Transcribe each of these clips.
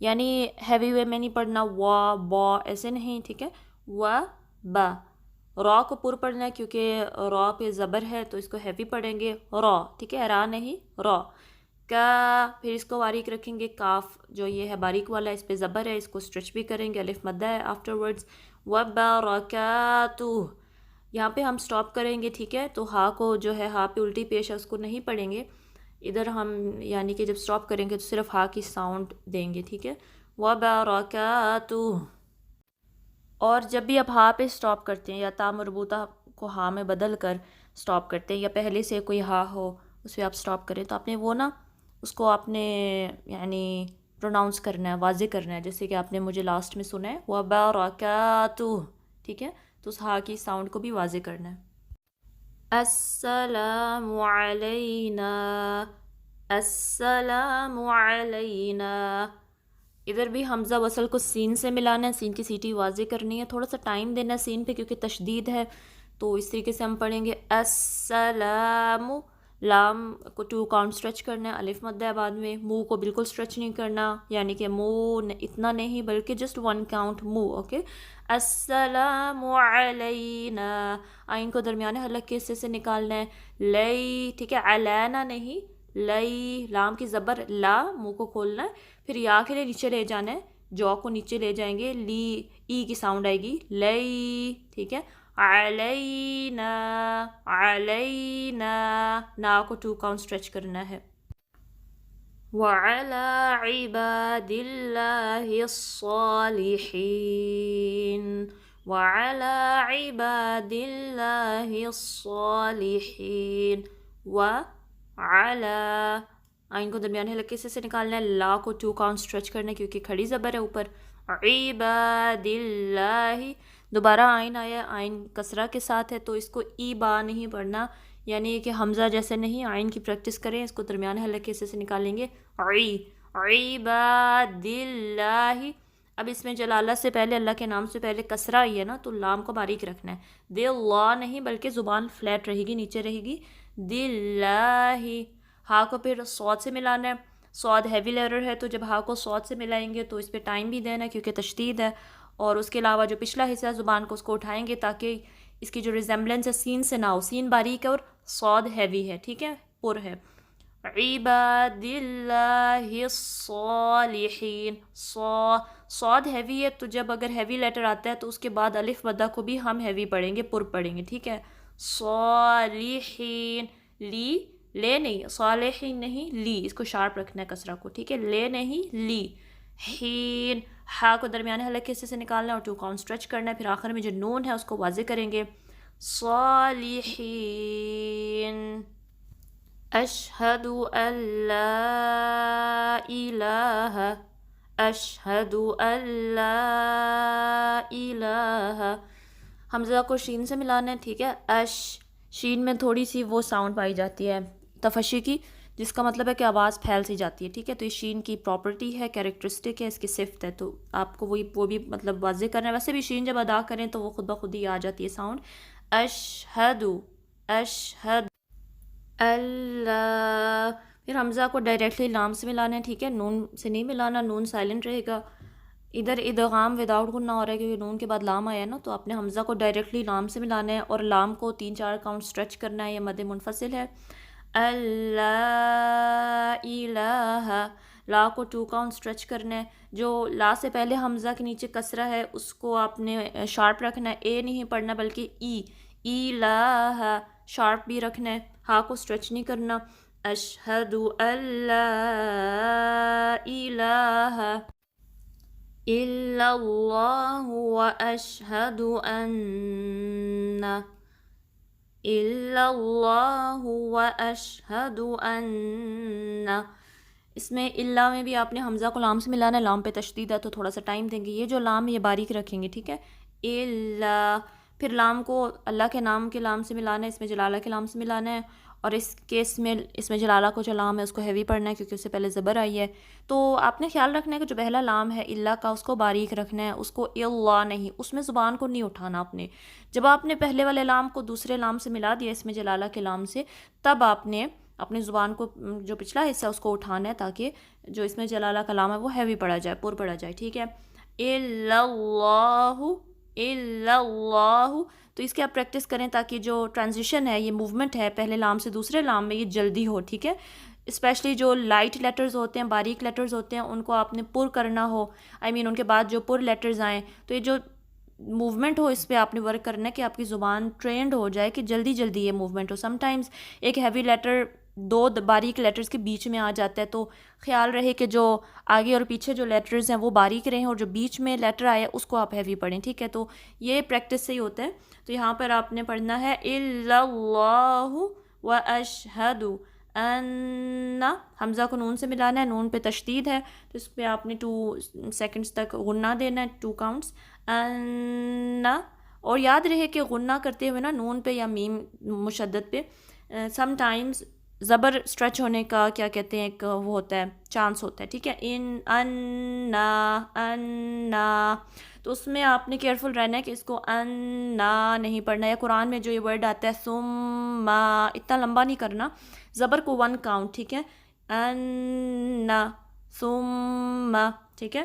یعنی ہیوی وے میں نہیں پڑھنا وا با ایسے نہیں، ٹھیک ہے، و با. را کو پر پڑھنا ہے کیونکہ را پہ زبر ہے تو اس کو ہیوی پڑھیں گے را، ٹھیک ہے، را نہیں را. کا پھر اس کو باریک رکھیں گے، کاف جو یہ ہے باریک والا اس پہ زبر ہے، اس کو اسٹریچ بھی کریں گے، الف مدہ ہے آفٹر ورڈز. وبرکاتہ یہاں پہ ہم سٹاپ کریں گے، ٹھیک ہے، تو ہا کو جو ہے ہا پہ الٹی پیش ہے اس کو نہیں پڑھیں گے ادھر ہم، یعنی کہ جب سٹاپ کریں گے تو صرف ہا کی ساؤنڈ دیں گے، ٹھیک ہے. وبرکاتہ. اور جب بھی آپ ہا پہ سٹاپ کرتے ہیں یا تا مربوطہ کو ہا میں بدل کر سٹاپ کرتے ہیں یا پہلے سے کوئی ہا ہو اس پہ آپ سٹاپ کریں تو آپ نے وہ نا اس کو آپ نے یعنی پروناؤنس کرنا ہے، واضح کرنا ہے، جیسے کہ آپ نے مجھے لاسٹ میں سنا ہے وبرکاتہ، ٹھیک ہے، تو اس ہا کی ساؤنڈ کو بھی واضح کرنا ہے. السلام علینا، السلام علینا. ادھر بھی حمزہ وصل کو سین سے ملانا ہے، سین کی سیٹی واضح کرنی ہے، تھوڑا سا ٹائم دینا ہے سین پہ کیونکہ تشدید ہے، تو اس طریقے سے ہم پڑھیں گے السلام. لام کو 2 کاؤنٹ اسٹریچ کرنا ہے، الف مدہ ہے بعد میں. منہ کو بالکل اسٹریچ نہیں کرنا، یعنی کہ منہ اتنا نہیں بلکہ جسٹ 1 کاؤنٹ منہ، اوکے. السلام علینا. آئین کو درمیانے حلق کے حصے سے نکالنا ہے، لئی، ٹھیک ہے، علینا نہیں، لئی. لام کی زبر لا، منہ کو کھولنا ہے، پھر یا کے لیے نیچے لے جانا ہے، جو کو نیچے لے جائیں گے، لی ای کی ساؤنڈ آئے گی، لئی، ٹھیک ہے. علینا، علینا. نا کو 2 کاؤنٹ اسٹریچ کرنا ہے. وعلى عباد الله الصالحين، وعلى عباد الله الصالحين. وعلى آئین کو درمیان حلقے سے نکالنا ہے، لا کو 2 کاؤنٹ اسٹریچ کرنا ہے کیونکہ کھڑی زبر ہے اوپر. عباد اللہ. دوبارہ آئین آیا، آئین کسرہ کے ساتھ ہے تو اس کو ای با نہیں پڑھنا، یعنی کہ حمزہ جیسے نہیں، آئین کی پریکٹس کریں، اس کو درمیان حلقے سے نکالیں گے. عباد اللہ. اب اس میں جلالہ سے پہلے، اللہ کے نام سے پہلے کسرہ آئی ہے نا، تو لام کو باریک رکھنا ہے، دل نہیں بلکہ زبان فلیٹ رہے گی، نیچے رہے گی، دلہ. ہا کو پھر صاد سے ملانا ہے، صاد ہیوی لیٹر ہے تو جب ہا کو صاد سے ملائیں گے تو اس پہ ٹائم بھی دینا ہے کیونکہ تشدید ہے، اور اس کے علاوہ جو پچھلا حصہ ہے زبان کو اس کو اٹھائیں گے تاکہ اس کی جو ریزمبلنس ہے سین سے نہ ہو. سین باریک ہے اور صاد ہیوی ہے، ٹھیک ہے، پر ہے. عباد اللہ الصالحین. صاد ہیوی ہے تو جب اگر ہیوی لیٹر آتا ہے تو اس کے بعد الف مدہ کو بھی ہم ہیوی پڑھیں گے، پر پڑھیں گے، ٹھیک ہے. صالحین. لی، لے نہیں، صالحین نہیں، لی، اس کو شارپ رکھنا ہے کسرہ کو، ٹھیک ہے، لے نہیں، لی. حین. ہا کو درمیانے حلقے سے نکالنا ہے اور 2 کاؤنٹ اسٹریچ کرنا ہے، پھر آخر میں جو نون ہے اس کو واضح کریں گے. صالحین. اشہد ان لا الہ، اشہد ان لا الہ. حمزہ کو شین سے ملانا ہے، ٹھیک ہے. شین میں تھوڑی سی وہ ساؤنڈ پائی جاتی ہے تفشی کی، جس کا مطلب ہے کہ آواز پھیل سی جاتی ہے، ٹھیک ہے. تو یہ شین کی پراپرٹی ہے، کیریکٹرسٹک ہے، اس کی صفت ہے، تو آپ کو وہ بھی مطلب واضح کرنا ہے. ویسے بھی شین جب ادا کریں تو وہ خود بخود ہی آ جاتی ہے ساؤنڈ. اشہد، اشہد اللہ. پھر حمزہ کو ڈائریکٹلی لام سے ملانا ہے، ٹھیک ہے، نون سے نہیں ملانا، نون سائلنٹ رہے گا. ادھر ادغام وداؤٹ غنہ ہو رہا ہے کیونکہ نون کے بعد لام آیا ہے نا، تو آپ نے حمزہ کو ڈائریکٹلی لام سے ملانا ہے اور لام کو 3-4 کاؤنٹ اسٹریچ کرنا ہے، یہ مد منفصل ہے. اللہ الہ. لا کو 2 کاؤنٹ اسٹریچ کرنا ہے، جو لا سے پہلے حمزہ کے نیچے کسرہ ہے اس کو آپ نے شارپ رکھنا ہے، اے نہیں پڑھنا بلکہ ای. الہ شارپ بھی رکھنا ہے، ہا کو اسٹریچ نہیں کرنا. اشہد ان لا الہ الا اللہ واشہد ان، الا اللہ واشہد ان. اس میں اللہ میں بھی آپ نے حمزہ کو لام سے ملانا ہے، لام پہ تشدید ہے تو تھوڑا سا ٹائم دیں گے. یہ جو لام یہ باریک رکھیں گے، ٹھیک ہے. اللہ. پھر لام کو اللہ کے نام کے لام سے ملانا ہے، اس میں جلالہ کے لام سے ملانا ہے، اور اس کیس میں اس میں جلالہ کو جو لام ہے اس کو ہیوی پڑھنا ہے کیونکہ اس سے پہلے زبر آئی ہے. تو آپ نے خیال رکھنا ہے کہ جو پہلا لام ہے اللہ کا اس کو باریک رکھنا ہے، اس کو اللہ نہیں، اس میں زبان کو نہیں اٹھانا آپ نے. جب آپ نے پہلے والے لام کو دوسرے لام سے ملا دیا اس میں جلالہ کے لام سے، تب آپ نے اپنی زبان کو جو پچھلا حصہ اس کو اٹھانا ہے تاکہ جو اس میں جلالہ کلام ہے وہ ہیوی پڑا جائے، پر پڑا جائے، ٹھیک ہے. الا اللہ، الا اللہ. تو اس کی آپ پریکٹس کریں تاکہ جو ٹرانزیشن ہے، یہ موومنٹ ہے پہلے لام سے دوسرے لام میں، یہ جلدی ہو، ٹھیک ہے. اسپیشلی جو لائٹ لیٹرز ہوتے ہیں، باریک لیٹرز ہوتے ہیں، ان کو آپ نے پر کرنا ہو، ان کے بعد جو پر لیٹرز آئیں تو یہ جو موومنٹ ہو اس پہ آپ نے ورک کرنا ہے کہ آپ کی زبان ٹرینڈ ہو جائے کہ جلدی جلدی یہ موومنٹ ہو. سم ٹائمز ایک ہیوی لیٹر دو باریک لیٹرز کے بیچ میں آ جاتا ہے، تو خیال رہے کہ جو آگے اور پیچھے جو لیٹرز ہیں وہ باریک رہیں اور جو بیچ میں لیٹر آئے اس کو آپ ہیوی پڑھیں، ٹھیک ہے. تو یہ پریکٹس سے ہی ہوتا ہے. تو یہاں پر آپ نے پڑھنا ہے الا اللہ و اشہد ان، حمزہ کو نون سے ملانا ہے، نون پہ تشدید ہے تو اس پہ آپ نے 2 سیکنڈز تک غنہ دینا ہے، 2 کاؤنٹس. ان، اور یاد رہے کہ غنہ کرتے ہوئے نا نون پہ یا میم مشدد پہ سم ٹائمز زبر اسٹریچ ہونے کا کیا کہتے ہیں ایک وہ ہوتا ہے، چانس ہوتا ہے، ٹھیک ہے. انا انا، تو اس میں آپ نے کیئرفل رہنا ہے کہ اس کو انا نہیں پڑھنا. یا قرآن میں جو یہ ورڈ آتا ہے ثم، اتنا لمبا نہیں کرنا، زبر کو 1 کاؤنٹ، ٹھیک ہے. انا ثم، ٹھیک ہے.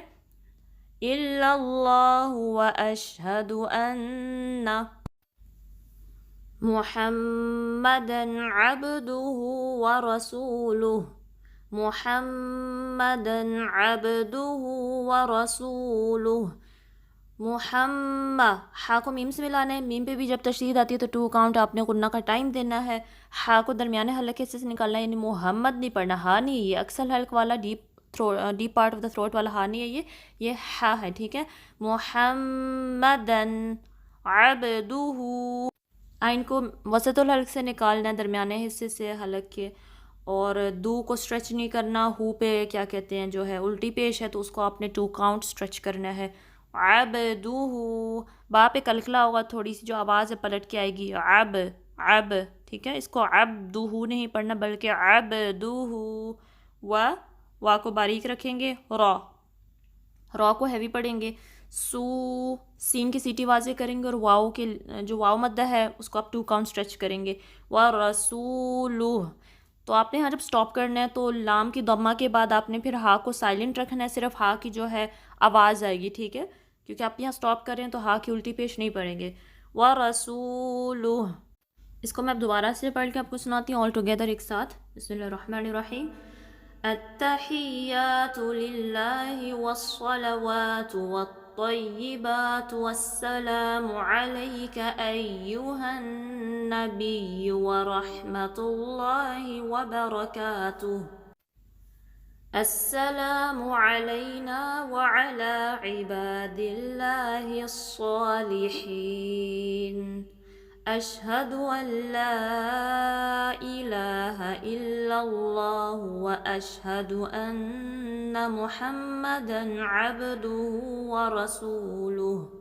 الا اللہ واشہد ان محمدا عبدہ ورسولہ، محمدا عبدہ ورسولہ. محمد، ہا کو میم سے ملانا ہے، میم پہ بھی جب تشدید آتی ہے تو 2 کاؤنٹ آپ نے غنہ کا ٹائم دینا ہے. ہا کو درمیانے حلق کے حصے سے نکالنا ہے، یعنی محمد نہیں پڑھنا، ہا نہیں، یہ اکسل حلق والا deep part of the throat والا ہا نہیں ہے، یہ ہا ہے، ٹھیک ہے. محمدن عبدہ، آئین کو وسط الحلق سے نکالنا ہے، درمیانے حصے سے حلق کے، اور دو کو اسٹریچ نہیں کرنا. ہو پہ کیا کہتے ہیں جو ہے الٹی پیش ہے تو اس کو آپ نے 2 کاؤنٹ اسٹریچ کرنا ہے. عبدہ، با پہ کلکلا ہوگا، تھوڑی سی جو آواز ہے پلٹ کے آئے گی، عب، ٹھیک ہے. اس کو عبدہ نہیں پڑھنا بلکہ عبدہ. وا کو باریک رکھیں گے، را کو ہیوی پڑھیں گے. سین کی سیٹی واضح کریں گے اور واؤ کے جو واؤ مدہ ہے اس کو آپ 2 کاؤنٹ اسٹریچ کریں گے. ورسولہ، تو آپ نے یہاں جب سٹاپ کرنا ہے تو لام کی ضمہ کے بعد آپ نے پھر ہا کو سائلنٹ رکھنا ہے، صرف ہا کی جو ہے آواز آئے گی، ٹھیک ہے، کیونکہ آپ یہاں سٹاپ کر رہے ہیں تو ہا کی الٹی پیش نہیں پڑھیں گے. ورسولہ، اس کو میں اب دوبارہ سے پڑھ کے آپ کو سناتی ہوں آل ٹوگیدر ایک ساتھ. بسم اللہ الرحمن الرحیم. التحیات للہ والصلوات والطیبات والسلام علیک ایہا النبی ورحمۃ اللہ وبرکاتہ. السلام علینا وعلی عباد اللہ الصالحین. اشہد ان لا الہ الا اللہ واشہد ان محمدا عبدہ ورسولہ.